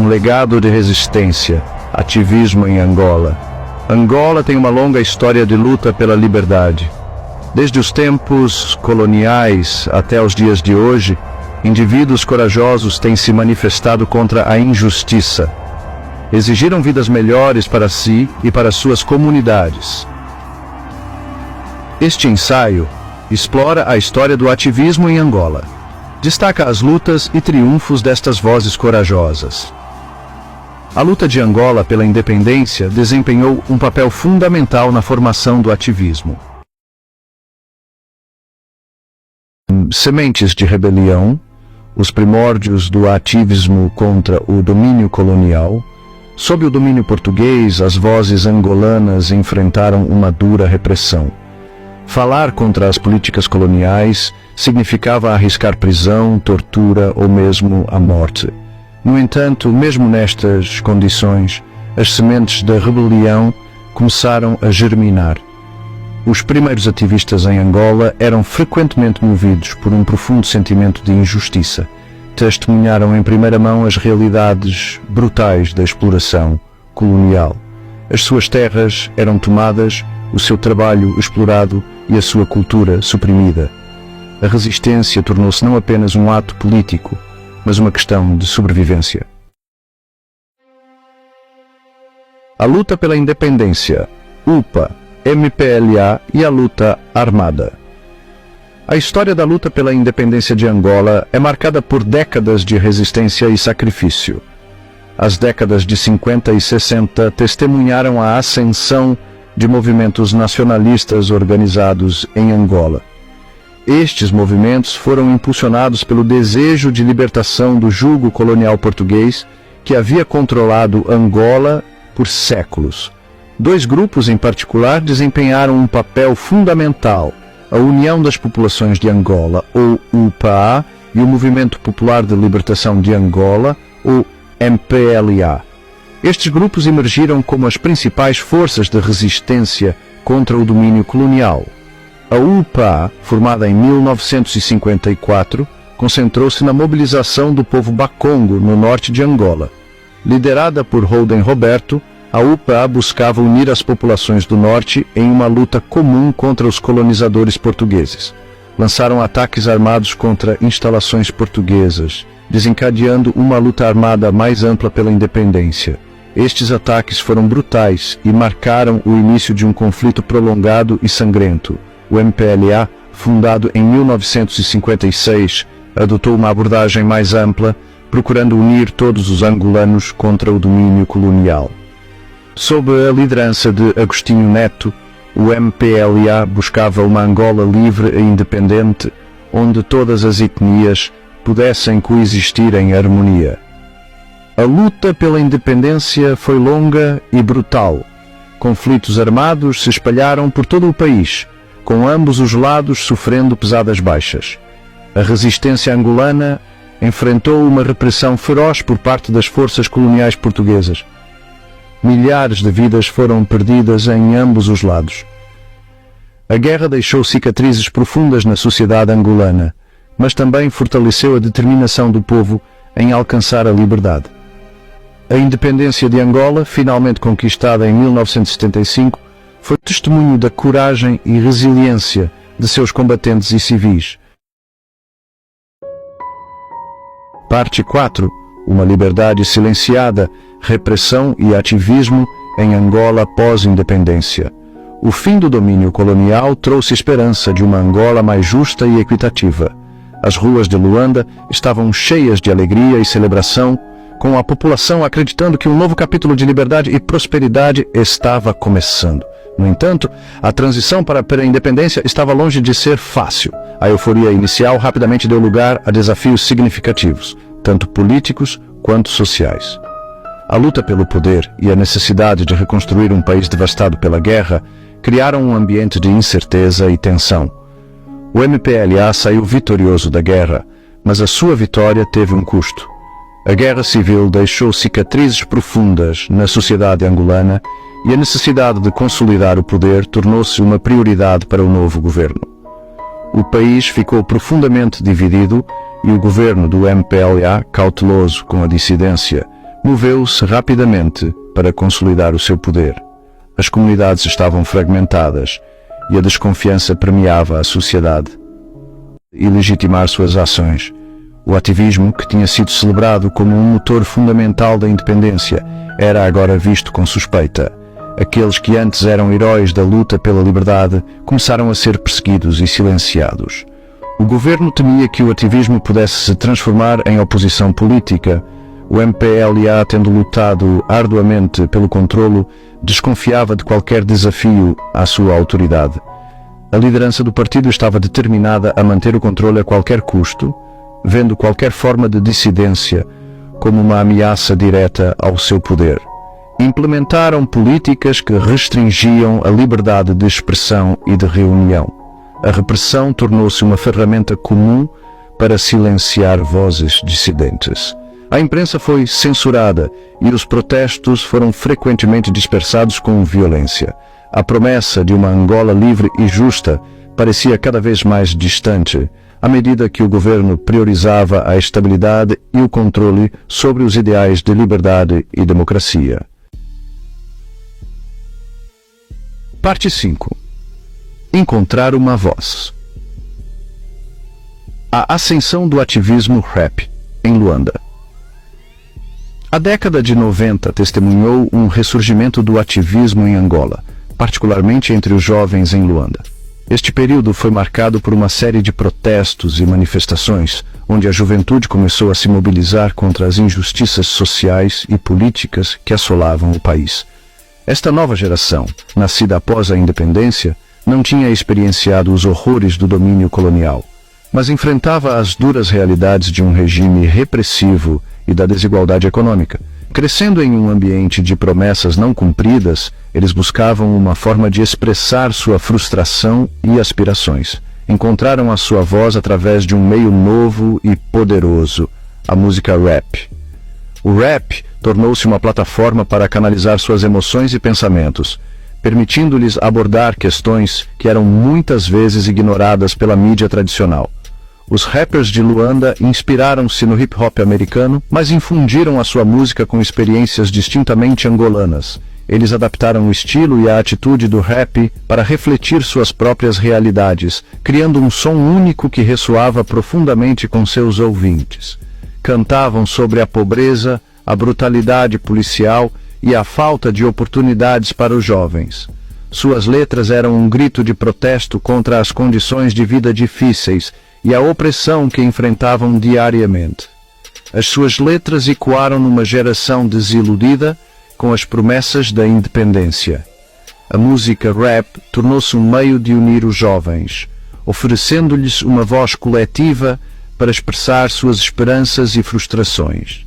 um legado de resistência, ativismo em Angola. Angola tem uma longa história de luta pela liberdade. Desde os tempos coloniais até os dias de hoje, indivíduos corajosos têm se manifestado contra a injustiça. Exigiram vidas melhores para si e para suas comunidades. Este ensaio explora a história do ativismo em Angola. Destaca as lutas e triunfos destas vozes corajosas. A luta de Angola pela independência desempenhou um papel fundamental na formação do ativismo. Sementes de rebelião, os primórdios do ativismo contra o domínio colonial. Sob o domínio português, as vozes angolanas enfrentaram uma dura repressão. Falar contra as políticas coloniais significava arriscar prisão, tortura ou mesmo a morte. No entanto, mesmo nestas condições, as sementes da rebelião começaram a germinar. Os primeiros ativistas em Angola eram frequentemente movidos por um profundo sentimento de injustiça. Testemunharam em primeira mão as realidades brutais da exploração colonial. As suas terras eram tomadas, o seu trabalho explorado e a sua cultura suprimida. A resistência tornou-se não apenas um ato político, mas uma questão de sobrevivência. A luta pela independência, UPA, MPLA e a luta armada. A história da luta pela independência de Angola é marcada por décadas de resistência e sacrifício. As décadas de 50 e 60 testemunharam a ascensão de movimentos nacionalistas organizados em Angola. Estes movimentos foram impulsionados pelo desejo de libertação do jugo colonial português que havia controlado Angola por séculos. Dois grupos em particular desempenharam um papel fundamental: a União das Populações de Angola, ou UPA, e o Movimento Popular de Libertação de Angola, ou MPLA. Estes grupos emergiram como as principais forças de resistência contra o domínio colonial. A UPA, formada em 1954, concentrou-se na mobilização do povo Bakongo, no norte de Angola. Liderada por Holden Roberto, a UPA buscava unir as populações do norte em uma luta comum contra os colonizadores portugueses. Lançaram ataques armados contra instalações portuguesas, desencadeando uma luta armada mais ampla pela independência. Estes ataques foram brutais e marcaram o início de um conflito prolongado e sangrento. O MPLA, fundado em 1956, adotou uma abordagem mais ampla, procurando unir todos os angolanos contra o domínio colonial. Sob a liderança de Agostinho Neto, o MPLA buscava uma Angola livre e independente, onde todas as etnias pudessem coexistir em harmonia. A luta pela independência foi longa e brutal. Conflitos armados se espalharam por todo o país, com ambos os lados sofrendo pesadas baixas. A resistência angolana enfrentou uma repressão feroz por parte das forças coloniais portuguesas. Milhares de vidas foram perdidas em ambos os lados. A guerra deixou cicatrizes profundas na sociedade angolana, mas também fortaleceu a determinação do povo em alcançar a liberdade. A independência de Angola, finalmente conquistada em 1975, foi testemunho da coragem e resiliência de seus combatentes e civis. Parte 4. Uma liberdade silenciada, repressão e ativismo em Angola pós-independência. O fim do domínio colonial trouxe esperança de uma Angola mais justa e equitativa. As ruas de Luanda estavam cheias de alegria e celebração, com a população acreditando que um novo capítulo de liberdade e prosperidade estava começando. No entanto, a transição para a independência estava longe de ser fácil. A euforia inicial rapidamente deu lugar a desafios significativos, tanto políticos quanto sociais. A luta pelo poder e a necessidade de reconstruir um país devastado pela guerra criaram um ambiente de incerteza e tensão. O MPLA saiu vitorioso da guerra, mas a sua vitória teve um custo. A guerra civil deixou cicatrizes profundas na sociedade angolana e a necessidade de consolidar o poder tornou-se uma prioridade para o novo governo. O país ficou profundamente dividido e o governo do MPLA, cauteloso com a dissidência, moveu-se rapidamente para consolidar o seu poder. As comunidades estavam fragmentadas e a desconfiança permeava a sociedade. E legitimar suas ações. O ativismo, que tinha sido celebrado como um motor fundamental da independência, era agora visto com suspeita. Aqueles que antes eram heróis da luta pela liberdade começaram a ser perseguidos e silenciados. O governo temia que o ativismo pudesse se transformar em oposição política. O MPLA, tendo lutado arduamente pelo controlo, desconfiava de qualquer desafio à sua autoridade. A liderança do partido estava determinada a manter o controle a qualquer custo, vendo qualquer forma de dissidência como uma ameaça direta ao seu poder. Implementaram políticas que restringiam a liberdade de expressão e de reunião. A repressão tornou-se uma ferramenta comum para silenciar vozes dissidentes. A imprensa foi censurada e os protestos foram frequentemente dispersados com violência. A promessa de uma Angola livre e justa parecia cada vez mais distante, à medida que o governo priorizava a estabilidade e o controle sobre os ideais de liberdade e democracia. Parte 5. Encontrar uma voz. A ascensão do ativismo rap em Luanda. A década de 90 testemunhou um ressurgimento do ativismo em Angola, particularmente entre os jovens em Luanda. Este período foi marcado por uma série de protestos e manifestações, onde a juventude começou a se mobilizar contra as injustiças sociais e políticas que assolavam o país. Esta nova geração, nascida após a independência, não tinha experienciado os horrores do domínio colonial, mas enfrentava as duras realidades de um regime repressivo e da desigualdade econômica. Crescendo em um ambiente de promessas não cumpridas, eles buscavam uma forma de expressar sua frustração e aspirações. Encontraram a sua voz através de um meio novo e poderoso, a música rap. O rap tornou-se uma plataforma para canalizar suas emoções e pensamentos, permitindo-lhes abordar questões que eram muitas vezes ignoradas pela mídia tradicional. Os rappers de Luanda inspiraram-se no hip-hop americano, mas infundiram a sua música com experiências distintamente angolanas. Eles adaptaram o estilo e a atitude do rap para refletir suas próprias realidades, criando um som único que ressoava profundamente com seus ouvintes. Cantavam sobre a pobreza, a brutalidade policial e a falta de oportunidades para os jovens. Suas letras eram um grito de protesto contra as condições de vida difíceis e a opressão que enfrentavam diariamente. As suas letras ecoaram numa geração desiludida com as promessas da independência. A música rap tornou-se um meio de unir os jovens, oferecendo-lhes uma voz coletiva para expressar suas esperanças e frustrações.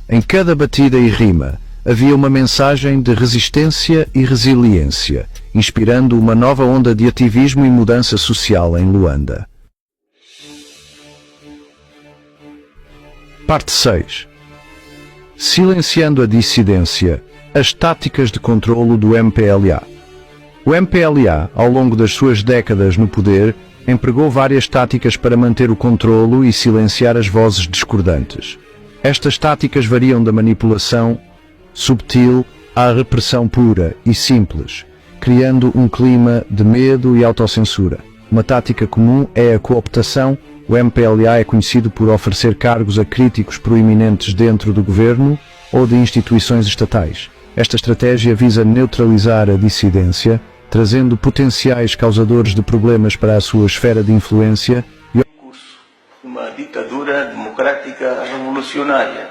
Em cada batida e rima havia uma mensagem de resistência e resiliência, inspirando uma nova onda de ativismo e mudança social em Luanda. Parte 6. Silenciando a dissidência, as táticas de controlo do MPLA. O MPLA, ao longo das suas décadas no poder, empregou várias táticas para manter o controlo e silenciar as vozes discordantes. Estas táticas variam da manipulação subtil à repressão pura e simples, criando um clima de medo e autocensura. Uma tática comum é a cooptação. O MPLA é conhecido por oferecer cargos a críticos proeminentes dentro do governo ou de instituições estatais. Esta estratégia visa neutralizar a dissidência, trazendo potenciais causadores de problemas para a sua esfera de influência e uma ditadura democrática revolucionária.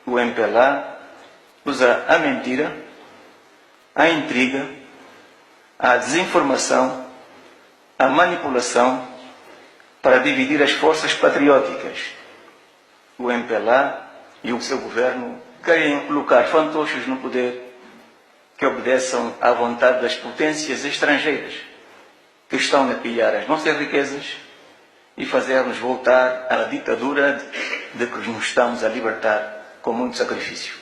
O MPLA usa a mentira, a intriga, a desinformação, a manipulação para dividir as forças patrióticas. O MPLA e o seu governo querem colocar fantoches no poder que obedeçam à vontade das potências estrangeiras que estão a pilhar as nossas riquezas e fazer-nos voltar à ditadura de que nos estamos a libertar com muito sacrifício.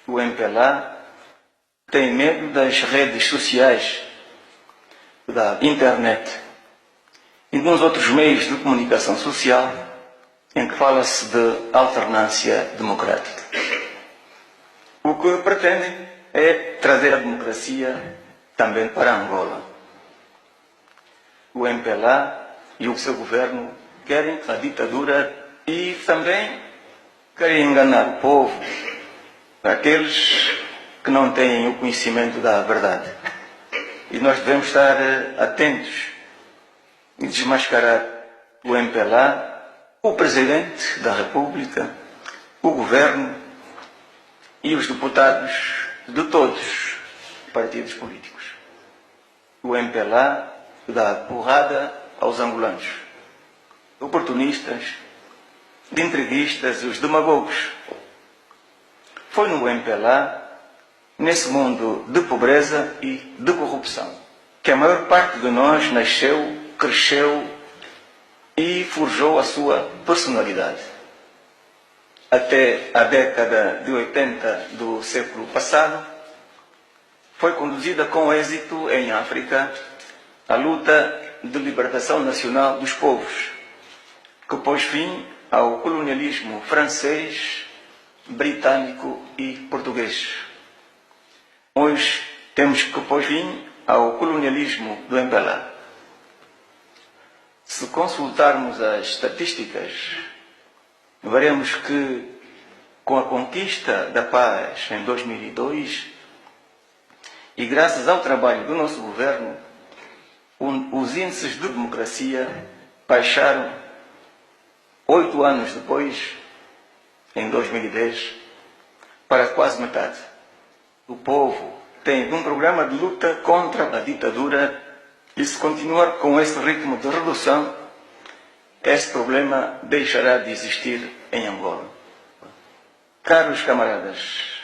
O MPLA tem medo das redes sociais, da internet e de uns outros meios de comunicação social em que fala-se de alternância democrática. que pretendem é trazer a democracia também para Angola. O MPLA e o seu governo querem a ditadura e também querem enganar o povo, aqueles que não têm o conhecimento da verdade. E nós devemos estar atentos e desmascarar o MPLA, o Presidente da República, o Governo e os deputados de todos os partidos políticos. O MPLA dá porrada aos angolanos, oportunistas, intriguistas, os demagogos. Foi no MPLA, nesse mundo de pobreza e de corrupção, que a maior parte de nós nasceu, cresceu e forjou a sua personalidade. Até a década de 80 do século passado, foi conduzida com êxito em África a luta de libertação nacional dos povos, que pôs fim ao colonialismo francês, britânico e português. Hoje temos que pôr fim ao colonialismo do MPLA. Se consultarmos as estatísticas, veremos que, com a conquista da paz em 2002, e graças ao trabalho do nosso governo, os índices de democracia baixaram 8 anos depois, em 2010, para quase metade. O povo tem um programa de luta contra a ditadura e, se continuar com esse ritmo de redução, esse problema deixará de existir em Angola. Caros camaradas,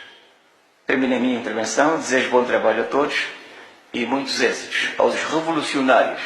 terminei a minha intervenção, desejo bom trabalho a todos e muitos êxitos aos revolucionários.